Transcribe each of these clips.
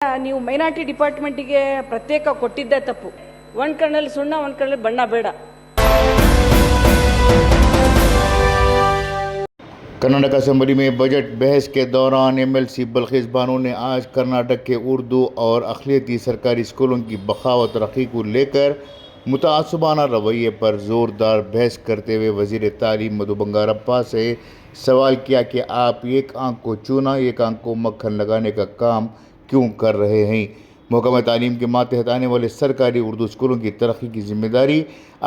ನೀವು ಮೈನಾರಿಟಿ ಡಿಪಾರ್ಟ್ಮೆಂಟಿಗೆ ಪ್ರತ್ಯೇಕ ಕೊಟ್ಟಿದ್ದೇ ತಪ್ಪು. ಒಂದು ಕಣ್ಣಲ್ಲಿ ಸುಣ್ಣ ಒಂದು ಕಣ್ಣಲ್ಲಿ ಬಣ್ಣ ಬೇಡ. कर्नाटक असेंबली में बजट बहस के दौरान एमएलसी बल्किस बानो ने आज कर्नाटक के उर्दू और अक़लियती सरकारी स्कूलों की बखावत तरक्की को लेकर मुतासबाना रवैये पर ज़ोरदार बहस करते हुए वज़ीर तालीम मधु बंगारप्पा से सवाल किया कि आप एक आंख को चूना एक आंख को मक्खन लगाने का काम क्यों कर रहे हैं। महकमा तालीम के मातहत आने वाले सरकारी उर्दू स्कूलों की तरक्की की जिम्मेदारी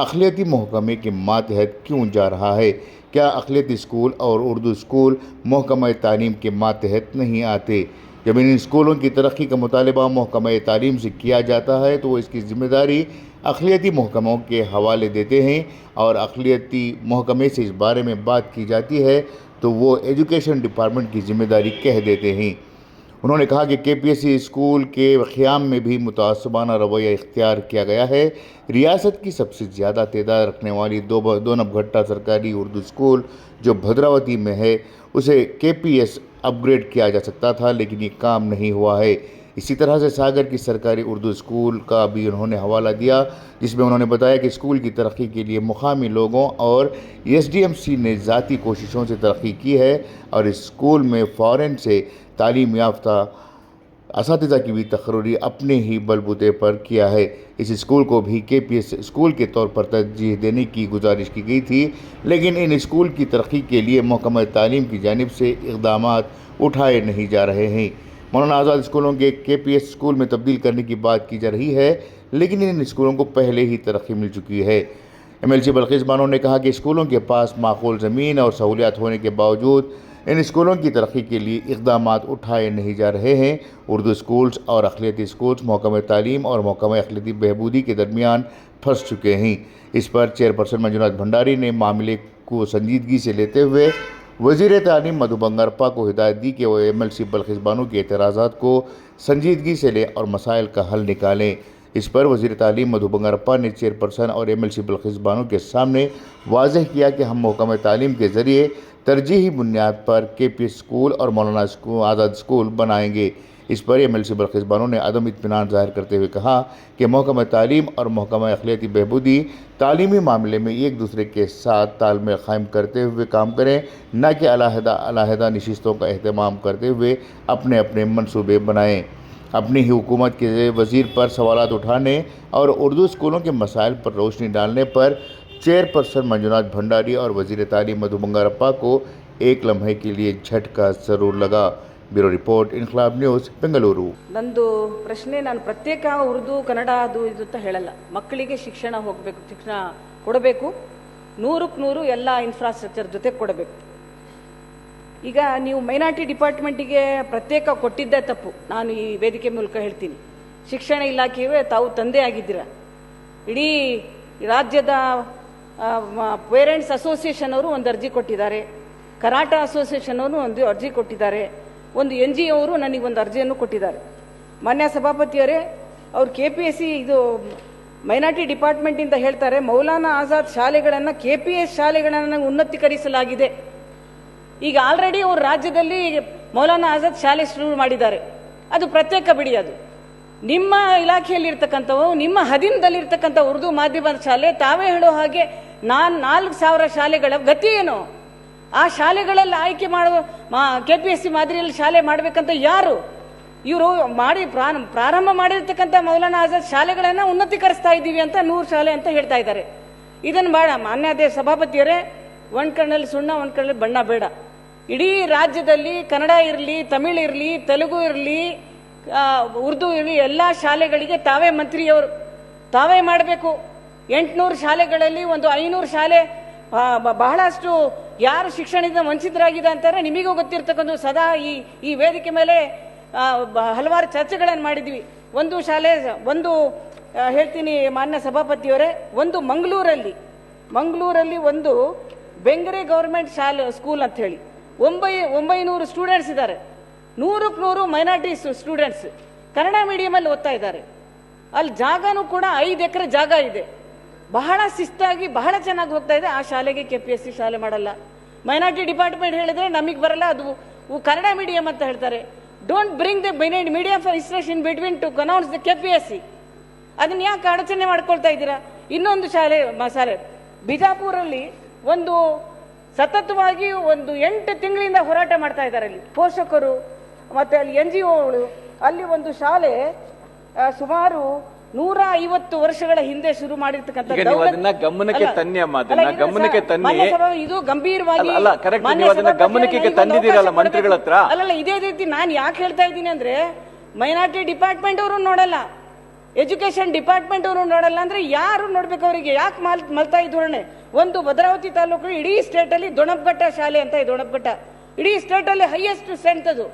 अक़लियती महकमे के मातहत क्यों जा रहा है? क्या अक़लियती स्कूल और उर्दू स्कूल महकमा तालीम के मातहत नहीं आते? जब इन स्कूलों की तरक्की का मुतालबा महकमा तालीम से किया जाता है तो वो इसकी ज़िम्मेदारी अक़लियती महकमों के हवाले देते हैं और अक़लियती महकमे से इस बारे में बात की जाती है तो वो एजुकेशन डिपार्टमेंट की ज़िम्मेदारी कह देते हैं। उन्होंने कहा कि केपीएससी स्कूल के क़याम में भी मुतासबाना रवैया इख्तियार किया गया है। रियासत की सबसे ज़्यादा तादाद रखने वाली दो नबघट्टा सरकारी उर्दू स्कूल जो भद्रावती में है उसे केपीएस अपग्रेड किया जा सकता था, लेकिन ये काम नहीं हुआ है। इसी तरह से सागर की सरकारी उर्दू स्कूल का भी उन्होंने हवाला दिया, जिसमें उन्होंने बताया कि स्कूल की तरक्की के लिए मुकामी लोगों और एसडीएमसी ने ज़ाती कोशिशों से तरक्की की है और इस स्कूल में फ़ॉरेन से तालीम याफ्ता असातिज़ा की भी तकर्री अपने ही बलबूते पर किया है। इस स्कूल को भी केपीएस स्कूल के तौर पर तरजीह देने की गुजारिश की गई थी, लेकिन इन स्कूल की तरक्की के लिए महकमा तालीम की जानिब से इक़दाम उठाए नहीं जा रहे हैं। मौलाना आज़ाद स्कूलों के केपीएस स्कूल में तब्दील करने की बात की जा रही है, लेकिन इन स्कूलों को पहले ही तरक्की मिल चुकी है। एमएलसी बल्किस बानो ने कहा कि स्कूलों के पास माकूल ज़मीन और सहूलियात होने के बावजूद इन स्कूलों की तरक्की के लिए इक़दाम उठाए नहीं जा रहे हैं। उर्दू स्कूल्स और अक़लियती स्कूल्स महकमा तालीम और महकमा अक़लियती बहबूदी के दरमियान फंस चुके हैं। इस पर चेयरपर्सन मंजुनाथ भंडारी ने मामले को संजीदगी से लेते हुए वज़ीर तालीम मधु बंगारप्पा को हिदायत दी कि वो एमएलसी बल्किस बानो के एतराज़ात को संजीदगी से लें और मसाइल का हल निकालें। इस पर वज़ीर तालीम मधु बंगारप्पा ने चेयरपर्सन और एमएलसी बल्किस बानो के सामने वाज़ेह किया कि हम महकमा तालीम के ज़रिए तरजीही बुनियाद पर केपीएस स्कूल और मौलाना आज़ाद स्कूल बनाएंगे। इस पर एमएलसी बल्किस बानो ने अदम इत्मीनान ज़ाहिर करते हुए कहा कि महकमा तालीम और महकमा अक़लियती बहबूदी तालीमी मामले में एक दूसरे के साथ तालमेल क़ायम करते हुए काम करें, न कि अलहदा नशिस्तों का अहतमाम करते हुए अपने अपने मनसूबे बनाएँ। अपनी ही हुकूमत के वज़ीर पर सवालात उठाने और उर्दू स्कूलों के मसाइल पर रोशनी डालने पर चेयरपर्सन मंजुनाथ भंडारी और वज़ीर तालीम मधु बंगारप्पा को एक लम्हे के लिए झटका ज़रूर लगा। ब्यूरो रिपोर्ट इनकलाब न्यूज़ बेंगलुरु। ನಂದು ಪ್ರಶ್ನೆ, ನಾನು ಪ್ರತ್ಯೇಕ ಉರ್ದು ಕನ್ನಡ ಅದು ಇದು ಅಂತ ಹೇಳಲ್ಲ. ಮಕ್ಕಳಿಗೆ ಶಿಕ್ಷಣ ಹೋಗಬೇಕು, ಶಿಕ್ಷಣ ಕೊಡಬೇಕು, 100ಕ್ಕೆ 100 ಎಲ್ಲ ಇನ್ಫ್ರಾಸ್ಟ್ರಕ್ಚರ್ ಜೊತೆ ಕೊಡಬೇಕು. ಈಗ ನೀವು ಮೈನಾರಿಟಿ ಡಿಪಾರ್ಟ್ಮೆಂಟಿಗೆ ಪ್ರತ್ಯೇಕ ಕೊಟ್ಟಿದ್ದೇ ತಪ್ಪು. ನಾನು ಈ ವೇದಿಕೆ ಮೂಲಕ ಹೇಳ್ತೀನಿ, ಶಿಕ್ಷಣ ಇಲಾಖೆಯೇ ತಾವು ತಂದೆ ಆಗಿದ್ದೀರಾ. ಇಡೀ ರಾಜ್ಯದ ಪೇರೆಂಟ್ಸ್ ಅಸೋಸಿಯೇಷನ್ ಅವರು ಒಂದು ಅರ್ಜಿ ಕೊಟ್ಟಿದ್ದಾರೆ, ಕರಾಟ ಅಸೋಸಿಯೇಷನ್ ಅವರು ಒಂದು ಅರ್ಜಿ ಕೊಟ್ಟಿದ್ದಾರೆ, ಒಂದು NGO ಅವರು ನನಗೆ ಒಂದು ಅರ್ಜಿಯನ್ನು ಕೊಟ್ಟಿದ್ದಾರೆ. ಮಾನ್ಯ ಸಭಾಪತಿಯವರೇ, ಅವರು KPSC ಇದು ಮೈನಾರಿಟಿ ಡಿಪಾರ್ಟ್ಮೆಂಟಿಂದ ಹೇಳ್ತಾರೆ ಮೌಲಾನಾ ಆಜಾದ್ ಶಾಲೆಗಳನ್ನು KPS ಶಾಲೆಗಳನ್ನು ಉನ್ನತೀಕರಿಸಲಾಗಿದೆ. ಈಗ ಆಲ್ರೆಡಿ ಅವರು ರಾಜ್ಯದಲ್ಲಿ ಮೌಲಾನಾ ಆಜಾದ್ ಶಾಲೆ ಶುರು ಮಾಡಿದ್ದಾರೆ. ಅದು ಪ್ರತ್ಯೇಕ ಬಿಡಿ, ಅದು ನಿಮ್ಮ ಇಲಾಖೆಯಲ್ಲಿರ್ತಕ್ಕಂಥವು, ನಿಮ್ಮ ಅಧೀನದಲ್ಲಿರ್ತಕ್ಕಂಥ ಉರ್ದು ಮಾಧ್ಯಮದ ಶಾಲೆ ತಾವೇ ಹೇಳೋ ಹಾಗೆ 4,000 ಶಾಲೆಗಳ ಗತಿ ಏನು? ಆ ಶಾಲೆಗಳಲ್ಲಿ ಆಯ್ಕೆ ಮಾಡುವ KPSC ಮಾದರಿಯಲ್ಲಿ ಶಾಲೆ ಮಾಡಬೇಕಂತ ಯಾರು? ಇವರು ಮಾಡಿ ಪ್ರಾರಂಭ ಮಾಡಿರ್ತಕ್ಕಂಥ ಮೌಲಾನಾ ಆಜಾದ್ ಶಾಲೆಗಳನ್ನು ಉನ್ನತೀಕರಿಸ್ತಾ ಇದ್ದೀವಿ ಅಂತ 100 ಶಾಲೆ ಅಂತ ಹೇಳ್ತಾ ಇದ್ದಾರೆ. ಇದನ್ನು ಬೇಡ ಮಾನ್ಯ ಸಭಾಪತಿಯವರೇ, ಒಂದು ಕಣ್ಣಲ್ಲಿ ಸುಣ್ಣ ಒಂದು ಕಣ್ಣಲ್ಲಿ ಬಣ್ಣ ಬೇಡ. ಇಡೀ ರಾಜ್ಯದಲ್ಲಿ ಕನ್ನಡ ಇರಲಿ, ತಮಿಳು ಇರಲಿ, ತೆಲುಗು ಇರಲಿ, ಉರ್ದು ಇರಲಿ, ಎಲ್ಲ ಶಾಲೆಗಳಿಗೆ ತಾವೇ ಮಂತ್ರಿಯವರು, ತಾವೇ ಮಾಡಬೇಕು. 800 ಶಾಲೆಗಳಲ್ಲಿ ಒಂದು 500 ಶಾಲೆ ಬಹಳಷ್ಟು ಯಾರು ಶಿಕ್ಷಣದಿಂದ ವಂಚಿತರಾಗಿದೆ ಅಂತಾರೆ ನಿಮಗೂ ಗೊತ್ತಿರ್ತಕ್ಕಂಥ. ಸದಾ ಈ ವೇದಿಕೆ ಮೇಲೆ ಹಲವಾರು ಚರ್ಚೆಗಳನ್ನು ಮಾಡಿದ್ವಿ. ಒಂದು ಶಾಲೆ ಹೇಳ್ತೀನಿ ಮಾನ್ಯ ಸಭಾಪತಿಯವರೇ, ಒಂದು ಮಂಗಳೂರಲ್ಲಿ ಒಂದು ಬೆಂಗರೆ ಗೌರ್ಮೆಂಟ್ ಸ್ಕೂಲ್ ಅಂತ ಹೇಳಿ 900 ಸ್ಟೂಡೆಂಟ್ಸ್ ಇದ್ದಾರೆ. 100ಕ್ಕೆ 100 ಮೈನಾರಿಟಿ ಸ್ಟೂಡೆಂಟ್ಸ್ ಕನ್ನಡ ಮೀಡಿಯಮಲ್ಲಿ ಓದ್ತಾ ಇದ್ದಾರೆ. ಅಲ್ಲಿ ಜಾಗನೂ ಕೂಡ 5 ಎಕರೆ ಜಾಗ ಇದೆ. ಬಹಳ ಶಿಸ್ತಾಗಿ ಬಹಳ ಚೆನ್ನಾಗಿ ಹೋಗ್ತಾ ಇದೆ. ಆ ಶಾಲೆಗೆ KPSC ಶಾಲೆ ಮಾಡಲ್ಲ. ಮೈನಾರಿಟಿ ಡಿಪಾರ್ಟ್ಮೆಂಟ್ ಹೇಳಿದ್ರೆ ನಮಗೆ ಬರಲ್ಲ, ಅದು ಕನ್ನಡ ಮೀಡಿಯಂ ಅಂತ ಹೇಳ್ತಾರೆ. Don't bring the media for instruction between two announce the KPSC. ಅದನ್ನ ಯಾಕೆ ಅಡಚಣೆ ಮಾಡ್ಕೊಳ್ತಾ ಇದ್ದೀರಾ? ಇನ್ನೊಂದು ಶಾಲೆ ಬಿಜಾಪುರಲ್ಲಿ ಒಂದು ಸತತವಾಗಿ ಒಂದು 8 ತಿಂಗಳಿಂದ ಹೋರಾಟ ಮಾಡ್ತಾ ಇದ್ದಾರೆ ಅಲ್ಲಿ ಪೋಷಕರು ಮತ್ತೆ ಅಲ್ಲಿ NGOಗಳು. ಅಲ್ಲಿ ಒಂದು ಶಾಲೆ ಸುಮಾರು 150 ವರ್ಷಗಳ ಹಿಂದೆ ಶುರು ಮಾಡಿರ್ತಕ್ಕಂಥ ಗಮನಕ್ಕೆ ತನ್ನಿ ಅಮ್ಮ, ಅದನ್ನ ಗಮನಕ್ಕೆ ತನ್ನಿ. ಇದು ಗಂಭೀರವಾಗಿ ಅಲ್ಲ, ಕರೆಕ್ಟ್, ನೀವು ಅದನ್ನ ಗಮನಕ್ಕೆ ತಂದಿದ್ದೀರಲ್ಲ ಮಂತ್ರಿಗಳ ಹತ್ರ. ಅಲ್ಲಲ್ಲ, ಇದೇ ರೀತಿ ನಾನು ಯಾಕೆ ಹೇಳ್ತಾ ಇದ್ದೀನಿ ಅಂದ್ರೆ, ಮೈನಾರಿಟಿ ಡಿಪಾರ್ಟ್ಮೆಂಟ್ ಅವರು ನೋಡಲ್ಲ, ಎಜುಕೇಶನ್ ಡಿಪಾರ್ಟ್ಮೆಂಟ್ ಅವರು ನೋಡಲ್ಲ ಅಂದ್ರೆ ಯಾರು ನೋಡ್ಬೇಕು? ಅವರಿಗೆ ಯಾಕೆ ಮಲ್ತಾ ಈ ಧೋರಣೆ? ಒಂದು ಭದ್ರಾವತಿ ತಾಲೂಕು ಇಡೀ ಸ್ಟೇಟ್ ಅಲ್ಲಿ ದೊಣಪ್ಘಟ್ಟ ಶಾಲೆ ಅಂತ ಇದೆ. ದೊಣಪ್ಘಟ್ಟ ಇಡೀ ಸ್ಟೇಟ್ ಅಲ್ಲಿ ಹೈಯೆಸ್ಟ್ ಸ್ಟ್ರೆಂತ್ ಅದು.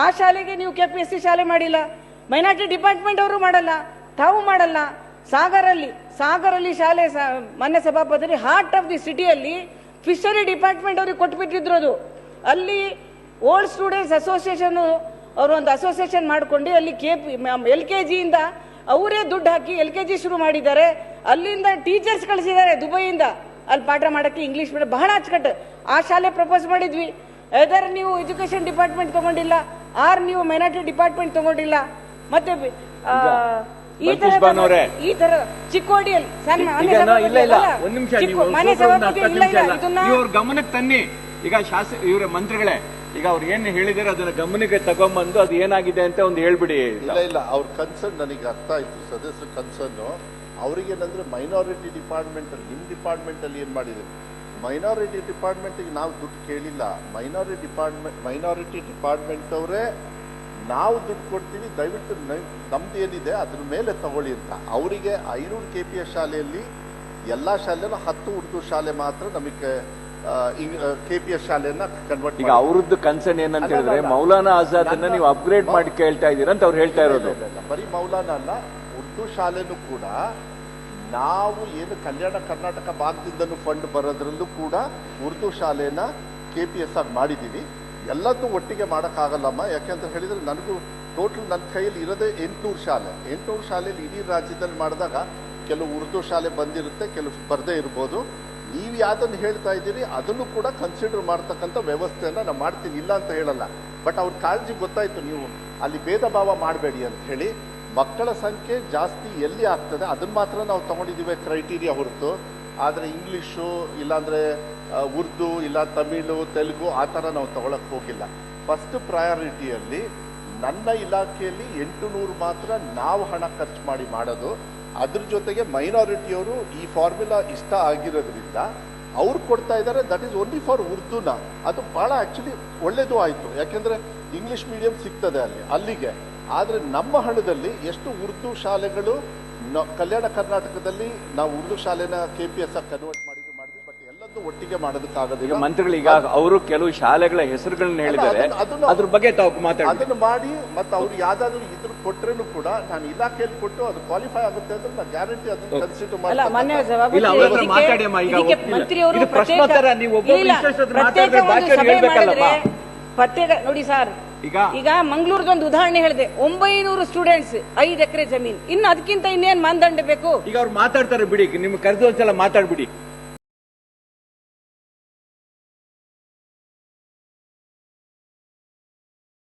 ಆ ಶಾಲೆಗೆ ನೀವು KPSC ಶಾಲೆ ಮಾಡಿಲ್ಲ, ಮೈನಾರಿಟಿ ಡಿಪಾರ್ಟ್ಮೆಂಟ್ ಅವರು ಮಾಡಲ್ಲ, ತಾವು ಮಾಡಲ್ಲ. ಸಾಗರಲ್ಲಿ ಶಾಲೆ ಮಾನ್ಯ ಸಭಾಪತಿ ಹಾರ್ಟ್ ಆಫ್ ದಿ ಸಿಟಿಯಲ್ಲಿ ಫಿಶರಿ ಡಿಪಾರ್ಟ್ಮೆಂಟ್ ಅವ್ರಿಗೆ ಕೊಟ್ಬಿಟ್ಟಿದ್ರು. ಅದು ಅಲ್ಲಿ ಓಲ್ಡ್ ಸ್ಟೂಡೆಂಟ್ಸ್ ಅಸೋಸಿಯೇಷನ್ ಅವರು ಒಂದು ಅಸೋಸಿಯೇಷನ್ ಮಾಡ್ಕೊಂಡು ಅಲ್ಲಿ LKG ಇಂದ ಅವರೇ ದುಡ್ಡು ಹಾಕಿ LKG ಶುರು ಮಾಡಿದ್ದಾರೆ. ಅಲ್ಲಿಂದ ಟೀಚರ್ಸ್ ಕಳಿಸಿದ್ದಾರೆ ದುಬೈಯಿಂದ ಅಲ್ಲಿ ಪಾಠ ಮಾಡಕ್ಕೆ, ಇಂಗ್ಲಿಷ್ ಮೀಡಿಯಂ. ಬಹಳ ಅಚ್ಚುಕಟ್ಟು. ಆ ಶಾಲೆ ಪ್ರಪೋಸ್ ಮಾಡಿದ್ವಿ. ಎದರ್ ನೀವು ಎಜುಕೇಶನ್ ಡಿಪಾರ್ಟ್ಮೆಂಟ್ ತಗೊಂಡಿಲ್ಲ, ಆರ್ ನೀವು ಮೈನಾರಿಟಿ ಡಿಪಾರ್ಟ್ಮೆಂಟ್ ತಗೊಂಡಿಲ್ಲ. ಮತ್ತೆ ಈ ತರ ಚಿಕ್ಕೋಡಿಯಲ್ಲಿ ಗಮನಕ್ಕೆ ತನ್ನಿ. ಈಗ ಇವ್ರ ಮಂತ್ರಿಗಳೇ, ಈಗ ಅವ್ರು ಏನ್ ಹೇಳಿದಾರೆ ಅದನ್ನ ಗಮನಕ್ಕೆ ತಗೊಂಡ್ಬಂದು ಅದು ಏನಾಗಿದೆ ಅಂತ ಒಂದು ಹೇಳ್ಬಿಡಿ. ಇಲ್ಲ ಅವ್ರ ಕನ್ಸರ್ನ್ ನನಗೆ ಅರ್ಥ ಆಯ್ತು, ಸದಸ್ಯರ ಕನ್ಸರ್ನ್. ಅವ್ರಿಗೇನಂದ್ರೆ ಮೈನಾರಿಟಿ ಡಿಪಾರ್ಟ್ಮೆಂಟ್ ಅಲ್ಲಿ, ನಿಮ್ ಡಿಪಾರ್ಟ್ಮೆಂಟ್ ಅಲ್ಲಿ ಏನ್ ಮಾಡಿದ್ರು? ಮೈನಾರಿಟಿ ಡಿಪಾರ್ಟ್ಮೆಂಟ್ಗೆ ನಾವು ದುಡ್ಡು ಕೇಳಿಲ್ಲ. ಮೈನಾರಿಟಿ ಡಿಪಾರ್ಟ್ಮೆಂಟ್ ಅವರೇ ನಾವು ದುಡ್ಡು ಕೊಡ್ತೀವಿ, ದಯವಿಟ್ಟು ನಮ್ದು ಏನಿದೆ ಅದ್ರ ಮೇಲೆ ತಗೊಳ್ಳಿ ಅಂತ. ಅವರಿಗೆ 500 KPS ಶಾಲೆಯಲ್ಲಿ ಎಲ್ಲಾ ಶಾಲೆಯಲ್ಲೂ 10 ಉರ್ದು ಶಾಲೆ ಮಾತ್ರ ನಮಗೆ KPS ಶಾಲೆಯನ್ನ ಕನ್ವರ್ಟ್. ಈಗ ಅವ್ರದ್ದು ಕನ್ಸರ್ನ್ ಏನಂತ ಹೇಳಿದ್ರೆ, ಮೌಲಾನಾ ಆಜಾದ್ ಅನ್ನ ನೀವು ಅಪ್ಗ್ರೇಡ್ ಮಾಡಿ ಕೇಳ್ತಾ ಇದ್ದೀರಾ ಅಂತ ಅವ್ರು ಹೇಳ್ತಾ ಇರೋದು. ಬರೀ ಮೌಲಾನಾ ಅಲ್ಲ, ಉರ್ದು ಶಾಲೆನೂ ಕೂಡ ನಾವು ಏನು ಕಲ್ಯಾಣ ಕರ್ನಾಟಕ ಭಾಗದಿಂದನೂ ಫಂಡ್ ಬರೋದ್ರಲ್ಲೂ ಕೂಡ ಉರ್ದು ಶಾಲೆನ KPS ಆಗಿ ಮಾಡಿದ್ದೀವಿ. ಎಲ್ಲದೂ ಒಟ್ಟಿಗೆ ಮಾಡೋಕ್ಕಾಗಲ್ಲಮ್ಮ. ಯಾಕೆಂತ ಹೇಳಿದ್ರೆ ನನಗೂ ಟೋಟಲ್ ನನ್ನ ಕೈಯಲ್ಲಿ ಇರೋದೇ 800 ಶಾಲೆ. 800 ಶಾಲೆಯಲ್ಲಿ ಇಡೀ ರಾಜ್ಯದಲ್ಲಿ ಮಾಡಿದಾಗ ಕೆಲವು ಉರ್ದು ಶಾಲೆ ಬಂದಿರುತ್ತೆ, ಕೆಲವು ಬರದೇ ಇರ್ಬೋದು. ನೀವು ಯಾವ್ದನ್ನು ಹೇಳ್ತಾ ಇದ್ದೀರಿ ಅದನ್ನು ಕೂಡ ಕನ್ಸಿಡರ್ ಮಾಡ್ತಕ್ಕಂಥ ವ್ಯವಸ್ಥೆಯನ್ನು ನಾನು ಮಾಡ್ತೀನಿ, ಇಲ್ಲ ಅಂತ ಹೇಳಲ್ಲ. ಬಟ್ ಅವ್ರ ಕಾಳಜಿ ಗೊತ್ತಾಯ್ತು, ನೀವು ಅಲ್ಲಿ ಭೇದ ಭಾವ ಮಾಡಬೇಡಿ ಅಂತ ಹೇಳಿ. ಮಕ್ಕಳ ಸಂಖ್ಯೆ ಜಾಸ್ತಿ ಎಲ್ಲಿ ಆಗ್ತದೆ ಅದನ್ನು ಮಾತ್ರ ನಾವು ತಗೊಂಡಿದ್ದೀವಿ ಕ್ರೈಟೀರಿಯಾ ಹೊರತು. ಆದರೆ ಇಂಗ್ಲೀಷು ಇಲ್ಲಾಂದರೆ ಉರ್ದು ಇಲ್ಲ ತಮಿಳು ತೆಲುಗು ಆ ಥರ ನಾವು ತಗೊಳಕ್ಕೆ ಹೋಗಿಲ್ಲ. ಫಸ್ಟ್ ಪ್ರಯಾರಿಟಿಯಲ್ಲಿ ನನ್ನ ಇಲಾಖೆಯಲ್ಲಿ 800 ಮಾತ್ರ ನಾವು ಹಣ ಖರ್ಚು ಮಾಡಿ ಮಾಡೋದು. ಅದ್ರ ಜೊತೆಗೆ ಮೈನಾರಿಟಿಯವರು ಈ ಫಾರ್ಮುಲಾ ಇಷ್ಟ ಆಗಿರೋದ್ರಿಂದ ಅವ್ರು ಕೊಡ್ತಾ ಇದ್ದಾರೆ. ದಟ್ ಈಸ್ ಓನ್ಲಿ ಫಾರ್ ಉರ್ದುನ. ಅದು ಭಾಳ ಆ್ಯಕ್ಚುಲಿ ಒಳ್ಳೇದು ಆಯಿತು, ಯಾಕೆಂದರೆ ಇಂಗ್ಲೀಷ್ ಮೀಡಿಯಂ ಸಿಗ್ತದೆ ಅಲ್ಲಿಗೆ. ಆದರೆ ನಮ್ಮ ಹಣದಲ್ಲಿ ಎಷ್ಟು ಉರ್ದು ಶಾಲೆಗಳು ಕಲ್ಯಾಣ ಕರ್ನಾಟಕದಲ್ಲಿ ನಾವು ಉರ್ದು ಶಾಲೆನ KPS ಆಗಿ ಕನ್ವರ್ಟ್ ಮಾಡಿದ್ವಿ. ಬಟ್ ಎಲ್ಲದೂ ಒಟ್ಟಿಗೆ ಮಾಡೋದಕ್ಕಾಗದು. ಈಗ ಮಂತ್ರಿಗಳು ಈಗ ಅವರು ಕೆಲವು ಶಾಲೆಗಳ ಹೆಸರುಗಳನ್ನ ಹೇಳಿದ್ದಾರೆ, ಅದ್ರ ಬಗ್ಗೆ ತಾವು ಮಾತಾಡಿ. ಅದನ್ನು ಮಾಡಿ ಮತ್ತೆ ಅವ್ರು ಯಾವ್ದಾದ್ರು ಇದ್ರ ಕೊಟ್ರೇನು ಕೂಡ ನಾನು ಇಲಾಖೆಯಲ್ಲಿ ಕೊಟ್ಟು ಅದು ಕ್ವಾಲಿಫೈ ಆಗುತ್ತೆ ಅಂದ್ರೆ ನಾನು ಗ್ಯಾರಂಟಿ ಅದನ್ನು ಕನ್ಸಿಡರ್ ಪ್ರತ್ಯೇಕ ನೋಡಿ ಸರ್. ಈಗ ಮಂಗಳೂರದೊಂದು ಉದಾಹರಣೆ ಹೇಳಿದೆ, 900 ಸ್ಟೂಡೆಂಟ್ಸ್, 5 ಎಕರೆ ಜಮೀನು. ಇನ್ನು ಅದಕ್ಕಿಂತ ಇನ್ನೇನ್ ಮಾನದಂಡ ಬೇಕು? ಈಗ ಅವ್ರು ಮಾತಾಡ್ತಾರೆ ಬಿಡಿ, ನಿಮ್ಗೆ ಕರೆದು ಒಂದ್ಸಲ ಮಾತಾಡ್ಬಿಡಿ.